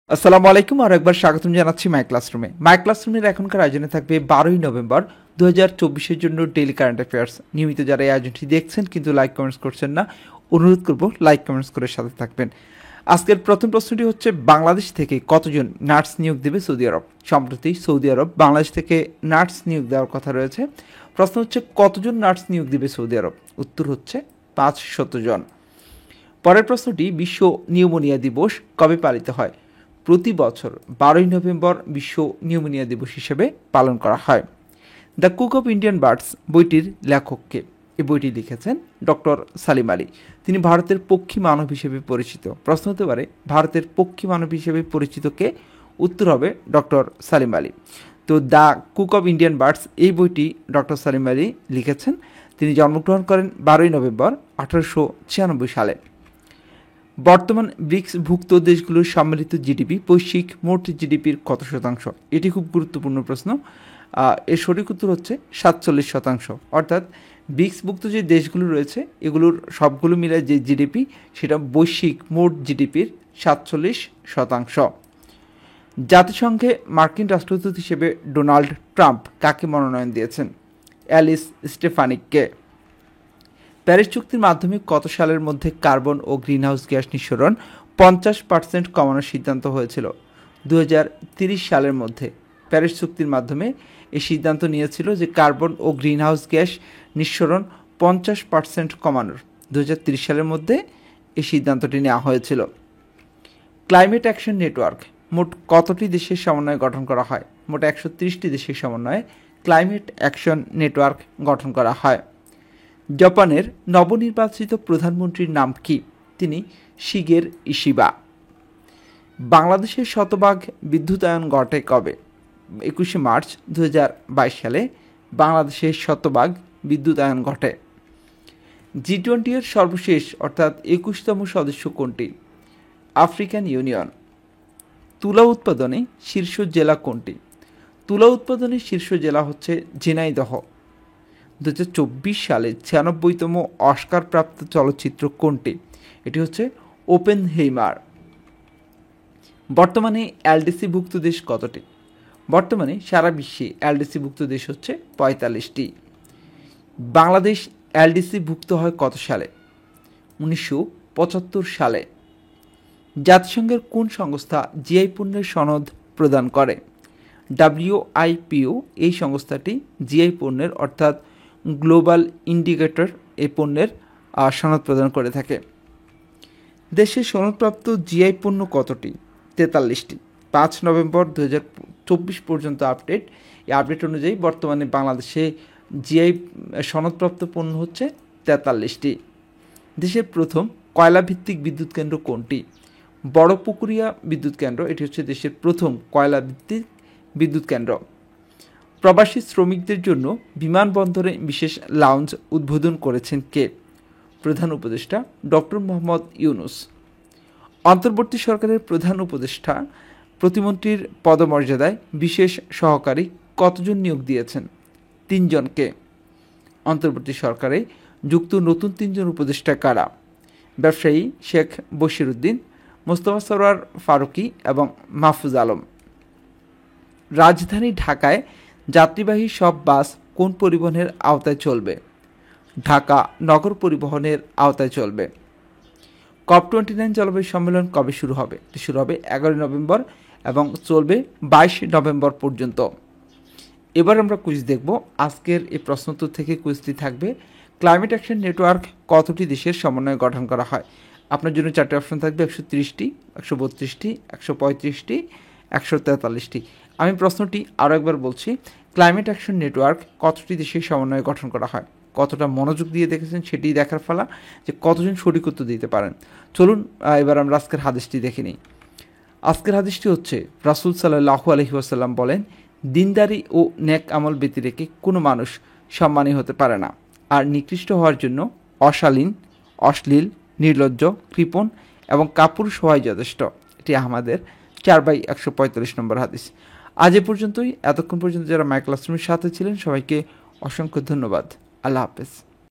আসসালামু আলাইকুম আর একবার স্বাগতম জানাচ্ছি মাই ক্লাসরুমে। মাই ক্লাসরুমের এখনকার আয়োজনে থাকবে 12ই নভেম্বর 2024-এর জন্য ডেইলি কারেন্ট অ্যাফেয়ার্স। নিয়মিত যারা এই আয়োজনটি দেখছেন কিন্তু লাইক কমেন্টস করছেন না, অনুরোধ করব লাইক কমেন্টস করে সাথে থাকবেন। আজকের প্রথম প্রশ্নটি হচ্ছে, বাংলাদেশ থেকে কতজন নার্স নিয়োগ দেবে সৌদি আরব? সম্প্রতি সৌদি আরব বাংলাদেশ থেকে নার্স নিয়োগ দেওয়ার কথা রয়েছে। প্রশ্ন হচ্ছে, কতজন নার্স নিয়োগ দেবে সৌদি আরব? উত্তর হচ্ছে 500 জন। পরের প্রশ্নটি, বিশ্ব নিউমোনিয়া দিবস কবে পালিত হয়? প্রতি বছর 12ই নভেম্বর বিশ্ব নিউমোনিয়া দিবস হিসেবে পালন করা হয়। The cook of Indian birds বইটির লেখককে? এই বইটি লিখেছেন ডক্টর সালিম আলী। তিনি ভারতের পক্ষী মানব হিসেবে পরিচিত। প্রশ্ন হতে পারে, ভারতের পক্ষী মানব হিসেবে পরিচিত কে? উত্তর হবে ডক্টর সালিম আলী। তো the cook of Indian birds এই বইটি ডক্টর সালিম আলী লিখেছেন। তিনি জন্মগ্রহণ করেন 12ই নভেম্বর 1896 সালে। বর্তমান ব্রিক্সভুক্ত দেশগুলোর সম্মিলিত জিডিপি বৈশ্বিক মোট জিডিপির কত শতাংশ? এটি খুব গুরুত্বপূর্ণ প্রশ্ন। এর সঠিক উত্তর হচ্ছে 47%। অর্থাৎ ব্রিক্সভুক্ত যে দেশগুলো রয়েছে এগুলোর সবগুলো মিলে যে জিডিপি, সেটা বৈশ্বিক মোট জিডিপির 47%। জাতিসংঘে মার্কিন রাষ্ট্রদূত হিসেবে ডোনাল্ড ট্রাম্প কাকে মনোনয়ন দিয়েছেন? অ্যালিস স্টেফানিককে। প্যারিস চুক্তির মাধ্যমে কত সালের মধ্যে কার্বন ও গ্রিনহাউস গ্যাস নিঃসরণ 50% কমানোর সিদ্ধান্ত হয়েছিল? 2030 সালের মধ্যে প্যারিস চুক্তির মাধ্যমে এই সিদ্ধান্ত নিয়েছিল যে কার্বন ও গ্রিনহাউস গ্যাস নিঃসরণ 50% কমানোর 2030 সালের মধ্যে এই সিদ্ধান্তটি নেওয়া হয়েছিল। ক্লাইমেট অ্যাকশন নেটওয়ার্ক মোট কতটি দেশের সমন্বয়ে গঠন করা হয়? মোট 130টি দেশের সমন্বয়ে ক্লাইমেট অ্যাকশন নেটওয়ার্ক গঠন করা হয়। জাপানের নবনির্বাচিত প্রধানমন্ত্রীর নাম কি? তিনি শিগের ইশিবা। বাংলাদেশের শতভাগ বিদ্যুতায়ন ঘটে কবে? 21শে মার্চ 2022 সালে বাংলাদেশের শতভাগ বিদ্যুতায়ন ঘটে। G20 এর সর্বশেষ অর্থাৎ 21তম সদস্য কোনটি? African union. তুলা উৎপাদনে শীর্ষ জেলা কোনটি? তুলা উৎপাদনের শীর্ষ জেলা হচ্ছে ঝিনাইদহ। 2024 সালে 96তম অস্কারপ্রাপ্ত চলচ্চিত্র কোনটি? এটি হচ্ছে ওপেনহেইমার। বর্তমানে এলডিসিভুক্ত দেশ কতটি? বর্তমানে সারা বিশ্বে এলডিসিভুক্ত দেশ হচ্ছে 45টি। বাংলাদেশ এলডিসিভুক্ত হয় কত সালে? 1975 সালে। জাতিসংঘের কোন সংস্থা জিআই পণ্যের সনদ প্রদান করে? WIPO। এই সংস্থাটি জিআই পণ্যের অর্থাৎ গ্লোবাল ইন্ডিকেটর এই পণ্যের সনদ প্রদান করে থাকে। দেশের সনদপ্রাপ্ত জিআই পণ্য কতটি? 43টি। 5 নভেম্বর 2024 পর্যন্ত আপডেট। এই আপডেট অনুযায়ী বর্তমানে বাংলাদেশে জিআই সনদপ্রাপ্ত পণ্য হচ্ছে 43টি। দেশের প্রথম কয়লাভিত্তিক বিদ্যুৎ কেন্দ্র কোনটি? বড়পুকুরিয়া বিদ্যুৎ কেন্দ্র। এটি হচ্ছে দেশের প্রথম কয়লাভিত্তিক বিদ্যুৎ কেন্দ্র। প্রবাসী শ্রমিকদের জন্য বিমানবন্দরে বিশেষ লাউঞ্জ উদ্বোধন করেছেন কে? প্রধান উপদেষ্টা ডক্টর মোহাম্মদ ইউনুস। অন্তর্বর্তী সরকারের প্রধান উপদেষ্টা প্রতিমন্ত্রীর পদমর্যাদায় বিশেষ সহকারী কতজন নিয়োগ দিয়েছেন? 3 জনকে। অন্তর্বর্তী সরকারে যুক্ত নতুন 3 জন উপদেষ্টা কারা? ব্যবসায়ী শেখ বশির উদ্দিন, মোস্তফা সরোয়ার ফারুকী এবং মাহফুজ আলম। রাজধানী ঢাকায় যাত্রীবাহী সব বাস কোন পরিবহনের আওতায় চলবে? ঢাকা নগর পরিবহনের আওতায় চলবে। COP29 জলবায়ু সম্মেলন কবে শুরু হবে? এটি শুরু হবে 11 নভেম্বর এবং চলবে 22 নভেম্বর পর্যন্ত। এবার আমরা কুইজ দেখব। আজকের এই প্রশ্নোত্তর থেকে কুইজটি থাকবে, ক্লাইমেট অ্যাকশন নেটওয়ার্ক কতটি দেশের সমন্বয়ে গঠন করা হয়? আপনার জন্য 4টি অপশন থাকবে, 130টি, 132টি, 135টি, 143টি। আমি প্রশ্নটি আরও একবার বলছি, ক্লাইমেট অ্যাকশন নেটওয়ার্ক কতটি দেশের সমন্বয়ে গঠন করা হয়? কতটা মনোযোগ দিয়ে দেখেছেন সেটি দেখার ফলা যে কতজন সঠিক উত্তর দিতে পারেন। চলুন এবার আমরা আজকের হাদিসটি দেখে নিই। আজকের হাদিসটি হচ্ছে, রাসূল সাল্লাল্লাহু আলাইহি ওয়াসাল্লাম বলেন, দিনদারি ও নেক আমল ব্যতি রেখে কোনো মানুষ সম্মানী হতে পারে না, আর নিকৃষ্ট হওয়ার জন্য অশালীন, অশ্লীল, নির্লজ্জ, কৃপণ এবং কাপুরুষ হওয়াই যথেষ্ট। এটি আমাদের 4/145 নম্বর হাদিস। আজ এ পর্যন্তই। এতক্ষণ পর্যন্ত যারা মাই ক্লাসরুমের সাথে ছিলেন সবাইকে অসংখ্য ধন্যবাদ। আল্লাহ হাফেজ।